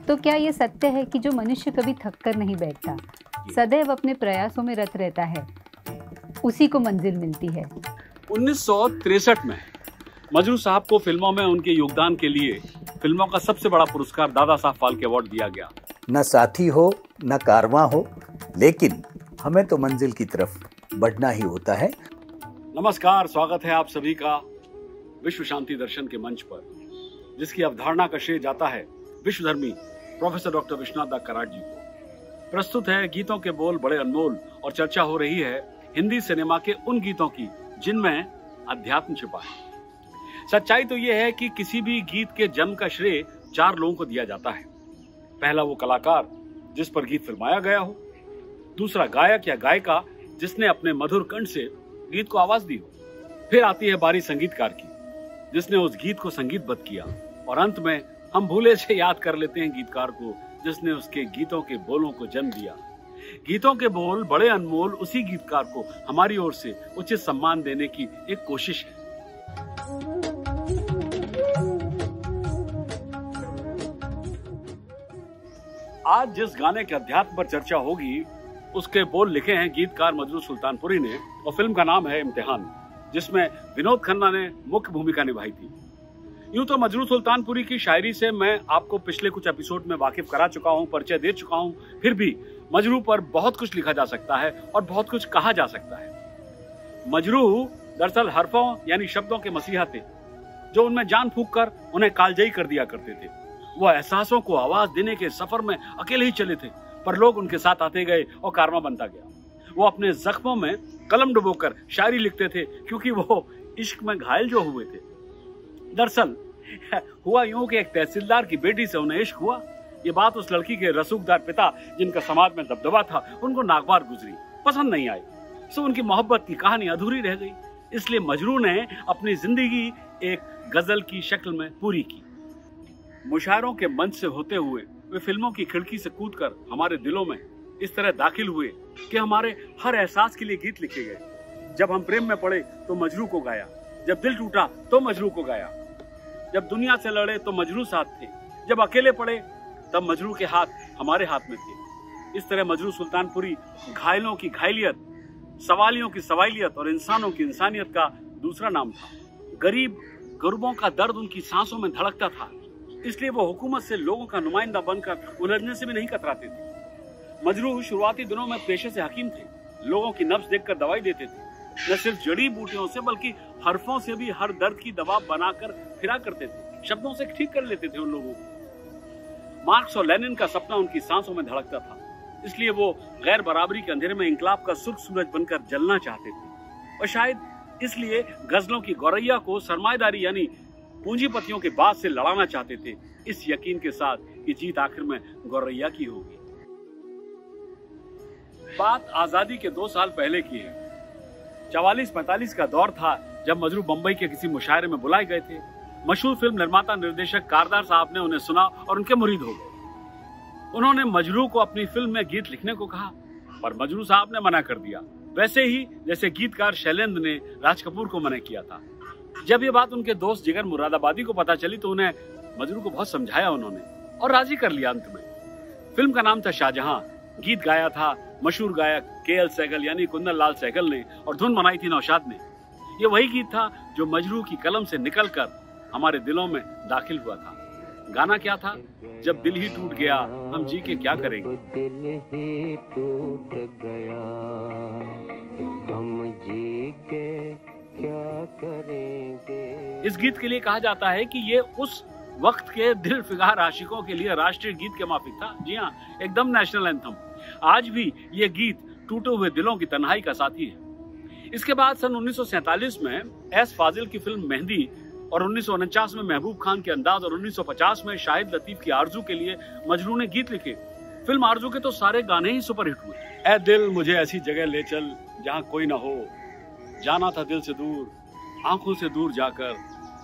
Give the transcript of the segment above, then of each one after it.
तो क्या ये सत्य है कि जो मनुष्य कभी थककर नहीं बैठता, सदैव अपने प्रयासों में रत रहता है, उसी को मंजिल मिलती है? 1963 में मजरू साहब को फिल्मों में उनके योगदान के लिए फिल्मों का सबसे बड़ा पुरस्कार दादा साहब फाल्के अवार्ड दिया गया। न साथी हो न कारवां हो, लेकिन हमें तो मंजिल की तरफ बढ़ना ही होता है। नमस्कार, स्वागत है आप सभी का विश्व शांति दर्शन के मंच पर, जिसकी अवधारणा का श्रेय जाता है विश्वधर्मी प्रोफेसर डॉक्टर विश्वनाथ दास कराट जी को। प्रस्तुत है गीतों के बोल बड़े अनमोल, और चर्चा हो रही है हिंदी सिनेमा के उन गीतों की जिनमें अध्यात्म छिपा है। सच्चाई तो यह है कि किसी भी गीत के जन्म का श्रेय 4 लोगों को दिया जाता है। पहला वो कलाकार जिस पर गीत फिल्माया गया हो, दूसरा गायक या गायिका जिसने अपने मधुर कंठ से गीत को आवाज दी हो, फिर आती है बारी संगीतकार की जिसने उस गीत को संगीतबद्ध किया, और अंत में हम भूले से याद कर लेते हैं गीतकार को जिसने उसके गीतों के बोलों को जन्म दिया। गीतों के बोल बड़े अनमोल उसी गीतकार को हमारी ओर से उचित सम्मान देने की एक कोशिश है। आज जिस गाने के अध्यात्म पर चर्चा होगी उसके बोल लिखे हैं गीतकार मजरू सुल्तानपुरी ने, और फिल्म का नाम है इम्तिहान, जिसमें विनोद खन्ना ने मुख्य भूमिका निभाई थी। यूं तो मजरू सुल्तानपुरी की शायरी से मैं आपको पिछले कुछ एपिसोड में वाकिफ करा चुका हूं, परिचय दे चुका हूं, फिर भी मजरू पर बहुत कुछ लिखा जा सकता है और बहुत कुछ कहा जा सकता है। मजरू दरअसल हरफों यानी शब्दों के मसीहा थे, जो उनमें जान फूंक कर उन्हें कालजयी कर दिया करते थे। वो एहसासों को आवाज देने के सफर में अकेले ही चले थे, पर लोग उनके साथ आते गए और कारवां बनता गया। वो अपने जख्मों में कलम डुबोकर शायरी लिखते थे, क्योंकि वो इश्क में घायल जो हुए थे। दरअसल हुआ यूं कि एक तहसीलदार की बेटी से उन्हें इश्क हुआ। ये बात उस लड़की के रसूखदार पिता, जिनका समाज में दबदबा था, उनको नागवार गुजरी, पसंद नहीं आई। सो उनकी मोहब्बत की कहानी अधूरी रह गई। इसलिए मजरू ने अपनी जिंदगी एक गजल की शक्ल में पूरी की। मुशायरों के मंच से होते हुए वे फिल्मों की खिड़की से कूदकर हमारे दिलों में इस तरह दाखिल हुए कि हमारे हर एहसास के लिए गीत लिखे गए। जब हम प्रेम में पड़े तो मजरू को गाया, जब दिल टूटा तो मजरू को गाया, जब दुनिया से लड़े तो मजरू साथ थे, जब अकेले पड़े तब मजरू के हाथ हमारे हाथ में थे। इस तरह मजरू सुल्तानपुरी घायलों की घायलियत, सवालियों की सवालियत और इंसानों की इंसानियत का दूसरा नाम था। गरीब गुरबों का दर्द उनकी सांसों में धड़कता था, इसलिए वो हुकूमत से लोगों का नुमाइंदा बनकर उलझने से भी नहीं कतराते थे। मजरू शुरुआती दिनों में पेशे से हकीम थे, लोगों की नब्ज देखकर दवाई देते थे। न सिर्फ जड़ी बूटियों से बल्कि हरफों से भी हर दर्द की दवा बनाकर फिरा करते थे, शब्दों से ठीक कर लेते थे उन लोगों को। मार्क्स और लेनिन का सपना उनकी सांसों में धड़कता था, इसलिए वो गैर बराबरी के अंधेरे में इंकलाब का सुर्ख सूरज बनकर जलना चाहते थे। और शायद इसलिए गजलों की गौरैया को सरमाएदारी यानी पूंजीपतियों के बाद से लड़ाना चाहते थे, इस यकीन के साथ कि जीत आखिर में गौरैया की होगी। बात आजादी के 2 साल पहले की है। 44-45 का दौर था जब मजरू बंबई के किसी मुशायरे में बुलाए गए थे। मशहूर फिल्म निर्माता निर्देशक कारदार साहब ने उन्हें सुना और उनके मुरीद हो गए। उन्होंने मजरू को अपनी फिल्म में गीत लिखने को कहा, पर मजरू साहब ने मना कर दिया, वैसे ही जैसे गीतकार शैलेंद्र ने राज कपूर को मना किया था। जब ये बात उनके दोस्त जिगर मुरादाबादी को पता चली तो उन्हें मजरू को बहुत समझाया उन्होंने और राजी कर लिया। अंत में फिल्म का नाम था शाहजहां। गीत गाया था मशहूर गायक केएल सहगल यानी कुंदन लाल सहगल ने, और धुन बनाई थी नौशाद ने। ये वही गीत था जो मजरू की कलम से निकलकर हमारे दिलों में दाखिल हुआ था। गाना क्या था? जब दिल ही टूट गया हम जी के क्या करेंगे। दिल ही टूट गया हम जी के क्या करेंगे। इस गीत के लिए कहा जाता है कि ये उस वक्त के दिल फिगार आशिकों के लिए राष्ट्रीय गीत के माफिक था। जी हाँ, एकदम नेशनल एंथम। आज भी ये गीत टूटे हुए दिलों की तन्हाई का साथी है। इसके बाद सन 1947 में एस फाजिल की फिल्म मेहंदी, और 1949 में महबूब खान के अंदाज, और 1950 में शाहिद लतीफ की आरजू के लिए मजरू ने गीत लिखे। फिल्म आरजू के तो सारे गाने ही सुपरहिट हुए। ऐ दिल मुझे ऐसी जगह ले चल जहाँ कोई ना हो, जाना था दिल से दूर, आंखों से दूर जाकर,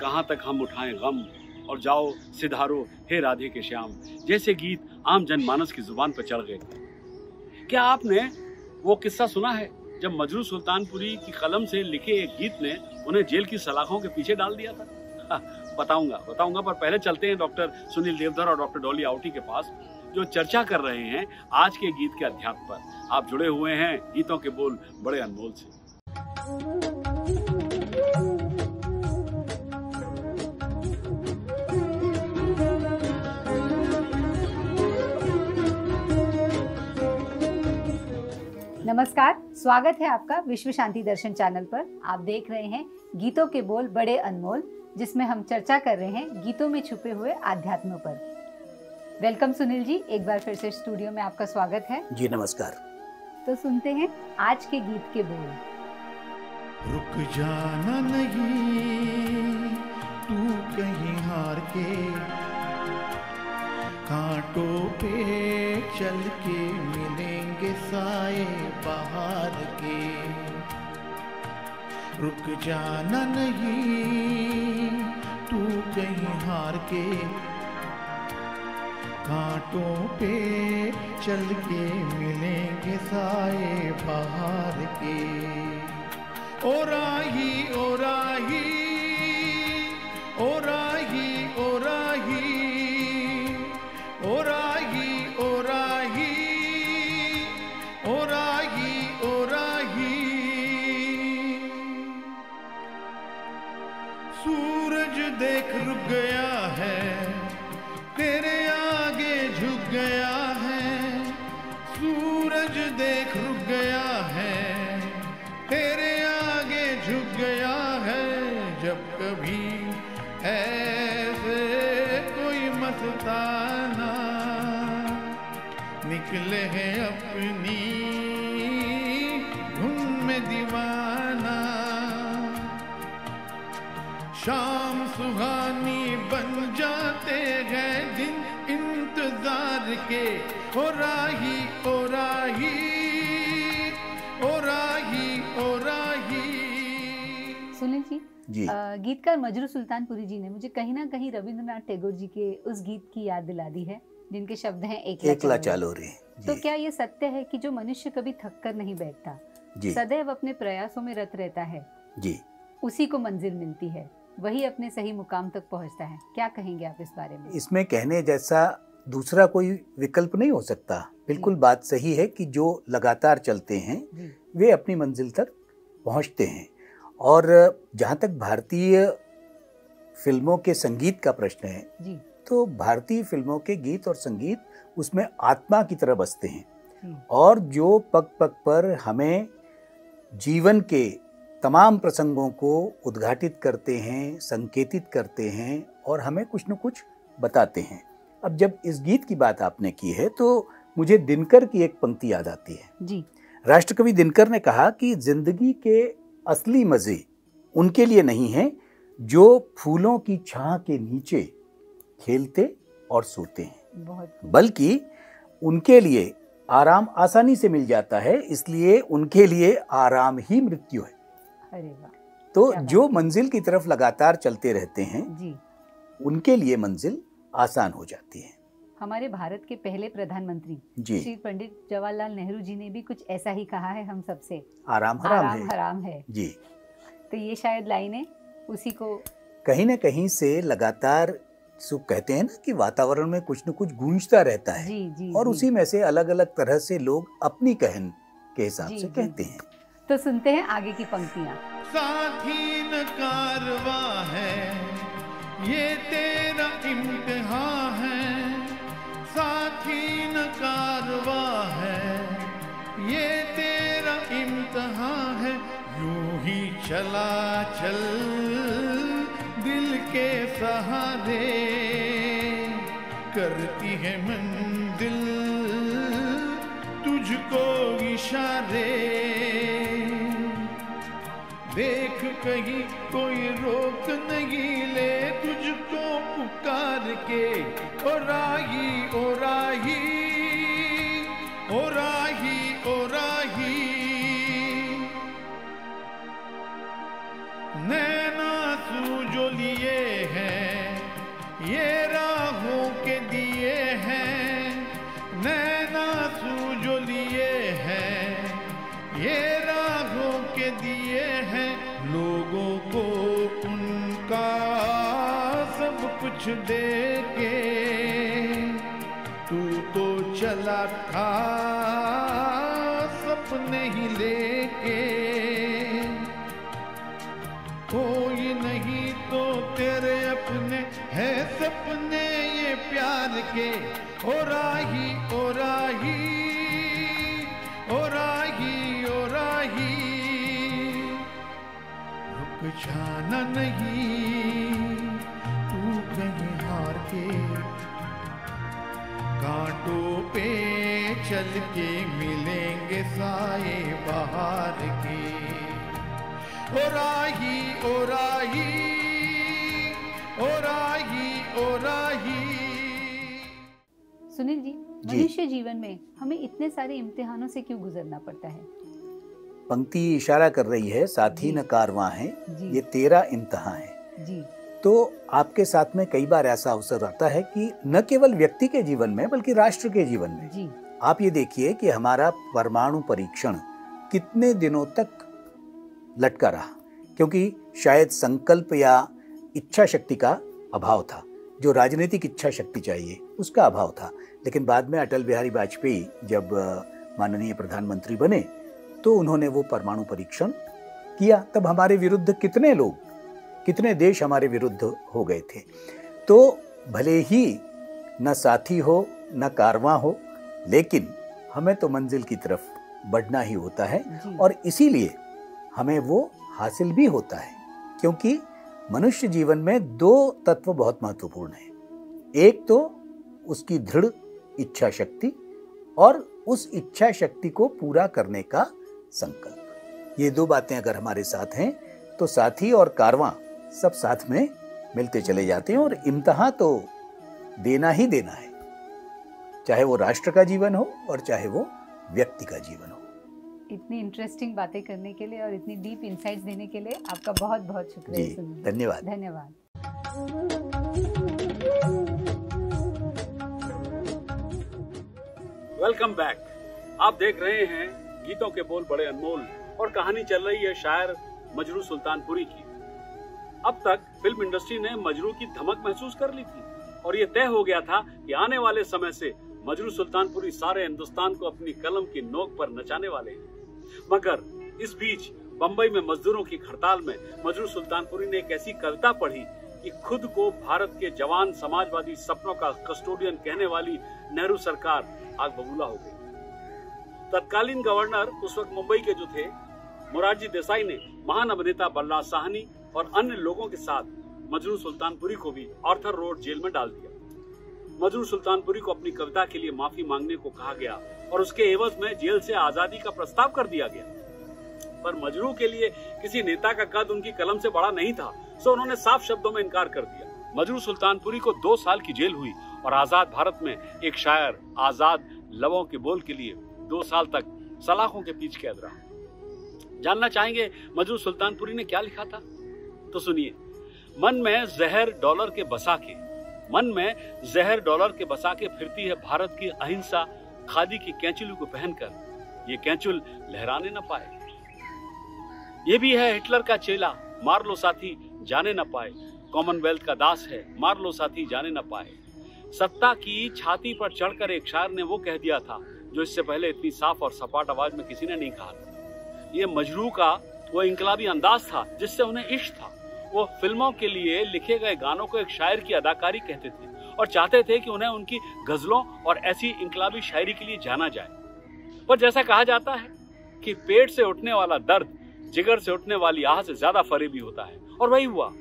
कहाँ तक हम उठाएं गम, और जाओ सिधारो हे राधे के श्याम, जैसे गीत आम जनमानस की जुबान पर चढ़ गए। क्या आपने वो किस्सा सुना है जब मजरू सुल्तानपुरी की कलम से लिखे एक गीत ने उन्हें जेल की सलाखों के पीछे डाल दिया था? बताऊंगा, पर पहले चलते हैं डॉक्टर सुनील देवधर और डॉक्टर डॉली आवटी के पास, जो चर्चा कर रहे हैं आज के गीत के अध्यात्म पर। आप जुड़े हुए हैं गीतों के बोल बड़े अनमोल से। नमस्कार, स्वागत है आपका विश्व शांति दर्शन चैनल पर। आप देख रहे हैं गीतों के बोल बड़े अनमोल, जिसमें हम चर्चा कर रहे हैं गीतों में छुपे हुए आध्यात्म पर। वेलकम सुनील जी, एक बार फिर से स्टूडियो में आपका स्वागत है। जी नमस्कार। तो सुनते हैं आज के गीत के बोल। रुक जाना नहीं तू कहीं हार के, कांटों पे चल के मिलेंगे साए बाहर के। रुक जाना नहीं तू कहीं हार के, कांटों पे चल के मिलेंगे साए बाहर के। ओ राही ओ राही ओ राही ओ राही ओ राही ओ राही ओ राही ओ राही। सूरज देख रुक गया है, तेरे आगे झुक गया है। सूरज देख रुक गया है, तेरे आगे झुक गया है। जब कभी ऐसे कोई मस्ताना निकले हैं अपनी धुन में दीवाना, शाम सुहानी बन जाते हैं दिन इंतजार के। ओ राही ओ राही ओ राही ओ राही। सुनील जी। गीतकार मजरू सुल्तानपुरी जी ने मुझे कहीं ना कहीं रविंद्रनाथ टैगोर जी के उस गीत की याद दिला दी है, जिनके शब्द हैं एकला चालो रे। तो क्या ये सत्य है कि जो मनुष्य कभी थक कर नहीं बैठता, सदैव अपने प्रयासों में रत रहता है जी, उसी को मंजिल मिलती है, वही अपने सही मुकाम तक पहुंचता है? क्या कहेंगे आप इस बारे में? इसमें कहने जैसा दूसरा कोई विकल्प नहीं हो सकता। बिल्कुल बात सही है कि जो लगातार चलते हैं वे अपनी मंजिल तक पहुंचते हैं। और जहाँ तक भारतीय फिल्मों के संगीत का प्रश्न है जी, तो भारतीय फिल्मों के गीत और संगीत उसमें आत्मा की तरह बसते हैं, और जो पग पग पर हमें जीवन के तमाम प्रसंगों को उद्घाटित करते हैं, संकेतित करते हैं और हमें कुछ न कुछ बताते हैं। अब जब इस गीत की बात आपने की है तो मुझे दिनकर की एक पंक्ति याद आती है जी। राष्ट्रकवि दिनकर ने कहा कि जिंदगी के असली मजे उनके लिए नहीं हैं जो फूलों की छां के नीचे खेलते और सोते हैं, बल्कि उनके लिए आराम आसानी से मिल जाता है, इसलिए उनके लिए आराम ही मृत्यु है। अरे वाह। तो जो मंजिल की तरफ लगातार चलते रहते हैं जी, उनके लिए मंजिल आसान हो जाती है। हमारे भारत के पहले प्रधानमंत्री श्री पंडित जवाहरलाल नेहरू जी ने भी कुछ ऐसा ही कहा है हम सबसे, आराम हराम है जी। तो ये शायद लाइनें उसी को कहीं न कहीं से लगातार सुख कहते हैं ना कि वातावरण में कुछ न कुछ गूंजता रहता है जी, और उसी में से अलग अलग तरह से लोग अपनी कहन के हिसाब से कहते हैं। तो सुनते हैं आगे की पंक्तियां। साथी न कारवा है ये तेरा इम्तिहान है, साथी न कारवा है ये तेरा इम्तिहान है। यूं ही चला चल दिल के सहारे, करती है मंजिल तुझको इशारे। देख कहीं कोई रोक नहीं ले तुझको पुकार के। ओ राही ओ राही ओ राही ओ राही। नैना सू जो लिए हैं ये राहों के दिए हैं, नैना सू जो लिए हैं ये राहों के दिए हैं। लोगों को उनका कुछ दे के तू तो चला था सपने ही लेके, कोई नहीं तो तेरे अपने है सपने ये प्यार के। ओ राही ओ राही ओ राही ओ राही, रुक जाना नहीं तू कहीं हार के, कांटों पे चल के मिलेंगे साए बाहर के। ओ राही ओ राही ओ राही ओ राही। सुनील जी, मनुष्य जीवन में हमें इतने सारे इम्तिहानों से क्यों गुजरना पड़ता है? पंक्ति इशारा कर रही है, साथी न कारवां है, ये तेरा इम्तिहान है जी। तो आपके साथ में कई बार ऐसा अवसर आता है कि न केवल व्यक्ति के जीवन में बल्कि राष्ट्र के जीवन में जी। आप ये देखिए कि हमारा परमाणु परीक्षण कितने दिनों तक लटका रहा, क्योंकि शायद संकल्प या इच्छा शक्ति का अभाव था, जो राजनीतिक इच्छा शक्ति चाहिए उसका अभाव था। लेकिन बाद में अटल बिहारी वाजपेयी जब माननीय प्रधानमंत्री बने तो उन्होंने वो परमाणु परीक्षण किया, तब हमारे विरुद्ध कितने लोग, कितने देश हमारे विरुद्ध हो गए थे। तो भले ही न साथी हो न कारवां हो, लेकिन हमें तो मंजिल की तरफ बढ़ना ही होता है और इसीलिए हमें वो हासिल भी होता है, क्योंकि मनुष्य जीवन में दो तत्व बहुत महत्वपूर्ण हैं। एक तो उसकी दृढ़ इच्छा शक्ति और उस इच्छा शक्ति को पूरा करने का संकल्प। ये दो बातें अगर हमारे साथ हैं तो साथी और कारवां सब साथ में मिलते चले जाते हैं और इम्तिहान तो देना ही देना है, चाहे वो राष्ट्र का जीवन हो और चाहे वो व्यक्ति का जीवन हो। इतनी इंटरेस्टिंग बातें करने के लिए और इतनी डीप इंसाइट्स देने के लिए आपका बहुत बहुत शुक्रिया। जी, धन्यवाद। धन्यवाद। Welcome back. आप देख रहे हैं गीतों के बोल बड़े अनमोल और कहानी चल रही है शायर मजरू सुल्तानपुरी की। अब तक फिल्म इंडस्ट्री ने मजरू की धमक महसूस कर ली थी और ये तय हो गया था कि आने वाले समय से मजरू सुल्तानपुरी सारे हिंदुस्तान को अपनी कलम की नोक पर नचाने वाले हैं। मगर इस बीच बंबई में मजदूरों की हड़ताल में मजरू सुल्तानपुरी ने एक ऐसी कविता पढ़ी कि खुद को भारत के जवान समाजवादी सपनों का कस्टोडियन कहने वाली नेहरू सरकार आग बबूला हो गई। तत्कालीन गवर्नर उस वक्त मुंबई के जो थे मोरारजी देसाई ने महान अभिनेता बलराज साहनी और अन्य लोगों के साथ मजरू सुल्तानपुरी को भी आर्थर रोड जेल में डाल दिया। मजरू सुल्तानपुरी को अपनी कविता के लिए माफी मांगने को कहा गया और उसके एवज में जेल से आजादी का प्रस्ताव कर दिया गया। पर मजरू के लिए किसी नेता का कद उनकी कलम से बड़ा नहीं था, सो उन्होंने साफ शब्दों में इनकार कर दिया। मजरू सुल्तानपुरी को 2 साल की जेल हुई और आजाद भारत में एक शायर आजाद लबों के बोल के लिए 2 साल तक सलाखों के पीछे कैद रहा। जानना चाहेंगे मजरू सुल्तानपुरी ने क्या लिखा था? तो सुनिए। मन में जहर डॉलर के बसा के, मन में जहर डॉलर के बसा के फिरती है भारत की अहिंसा खादी की कैंचुली को पहनकर, ये कैंचुल लहराने न पाए। ये भी है हिटलर का चेला, मार लो साथी जाने न पाए। कॉमनवेल्थ का दास है, मार लो साथी जाने न पाए। सत्ता की छाती पर चढ़कर एक शायर ने वो कह दिया था जो इससे पहले इतनी साफ और सपाट आवाज में किसी ने नहीं कहा था। ये मजरू का वो इंकलाबी अंदाज था जिससे उन्हें इश्क था। वो फिल्मों के लिए लिखे गए गानों को एक शायर की अदाकारी कहते थे और चाहते थे कि उन्हें उनकी गजलों और ऐसी इंकलाबी शायरी के लिए जाना जाए। पर जैसा कहा जाता है कि पेट से उठने वाला दर्द जिगर से उठने वाली आह से ज्यादा फरेबी होता है, और वही हुआ।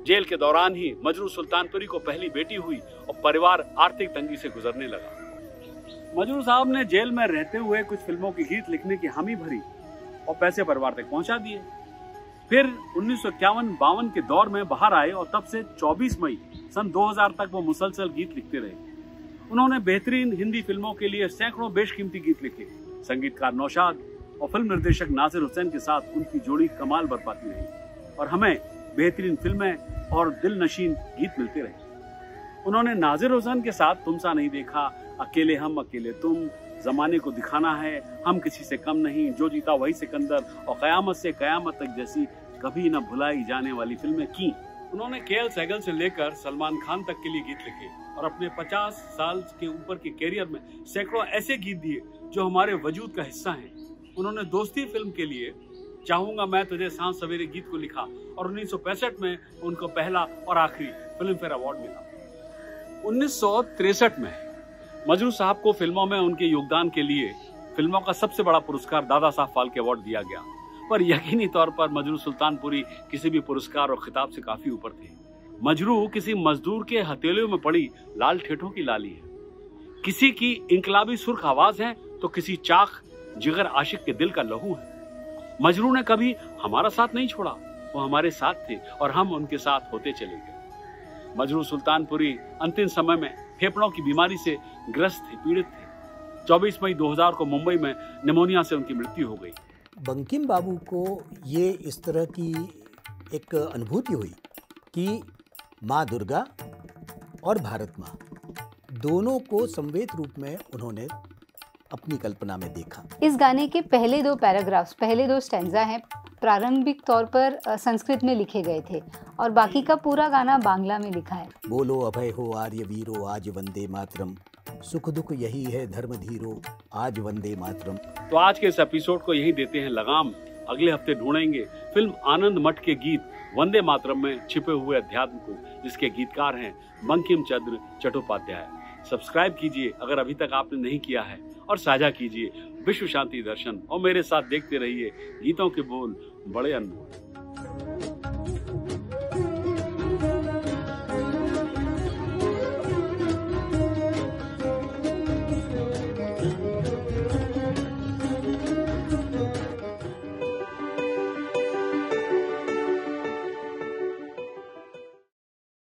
जेल के दौरान ही मजरू सुल्तानपुरी को पहली बेटी हुई और परिवार आर्थिक तंगी से गुजरने लगा। मजरू साहब ने जेल में रहते हुए कुछ फिल्मों के गीत लिखने की हामी भरी और पैसे परिवार तक पहुंचा दिए। फिर 1951-52 के दौर में बाहर आए और तब से 24 मई सन 2000 तक वो मुसलसल गीत लिखते रहे। उन्होंने बेहतरीन हिंदी फिल्मों के लिए सैकड़ों बेशकीमती गीत लिखे। संगीतकार नौशाद और फिल्म निर्देशक नासिर हुसैन के साथ उनकी जोड़ी कमाल बरपाती रही और हमें बेहतरीन फिल्में और दिल नशीन गीत मिलते रहे। उन्होंने नासिर हुसैन के साथ तुम सा नहीं देखा, अकेले हम अकेले तुम, जमाने को दिखाना है, हम किसी से कम नहीं, जो जीता वही सिकंदर और कयामत से कयामत तक जैसी कभी न भुलाई जाने वाली फिल्में की। उन्होंने केएल सहगल से लेकर सलमान खान तक के लिए गीत लिखे और अपने 50 साल के ऊपर के कैरियर में सैकड़ों ऐसे गीत दिए जो हमारे वजूद का हिस्सा हैं। उन्होंने दोस्ती फिल्म के लिए चाहूंगा मैं तुझे सांझ सवेरे गीत को लिखा और 1965 में उनको पहला और आखिरी फिल्म फेयर अवार्ड मिला। 1963 में मजरू साहब को फिल्मों में उनके योगदान के लिए फिल्मों का सबसे बड़ा पुरस्कार दादा साहब फाल्के अवार्ड दिया गया, पर यकीनी तौर पर मजरू सुल्तानपुरी किसी भी पुरस्कार और खिताब से काफी ऊपर थे। मजरू किसी मजदूर के हथेलियों में पड़ी लाल ठेठों की लाली है, किसी की इंकलाबी सुर्ख आवाज है तो किसी चाक जिगर आशिक के दिल का लहू है। मजरू ने कभी हमारा साथ नहीं छोड़ा, वो हमारे साथ थे और हम उनके साथ होते चले गए। मजरू सुल्तानपुरी अंतिम समय में फेफड़ों की बीमारी से ग्रस्त थे, पीड़ित थे। 24 मई 2000 को मुंबई में निमोनिया से उनकी मृत्यु हो गई। बंकिम बाबू को ये इस तरह की एक अनुभूति हुई कि माँ दुर्गा और भारत माँ दोनों को समवेत रूप में उन्होंने अपनी कल्पना में देखा। इस गाने के पहले 2 पैराग्राफ्स, पहले 2 स्टैंजा हैं, प्रारंभिक तौर पर संस्कृत में लिखे गए थे और बाकी का पूरा गाना बांग्ला में लिखा है। बोलो अभय हो आर्य वीरो आज वंदे मातरम, सुख दुख यही है धर्म धीरो आज वंदे मातरम। तो आज के इस एपिसोड को यहीं देते हैं लगाम। अगले हफ्ते ढूंढेंगे फिल्म आनंद मठ के गीत वंदे मातरम में छिपे हुए अध्यात्म को, जिसके गीतकार हैं बंकिम चंद्र चट्टोपाध्याय। सब्सक्राइब कीजिए अगर अभी तक आपने नहीं किया है और साझा कीजिए विश्व शांति दर्शन और मेरे साथ देखते रहिए गीतों के बोल बड़े अनमोल।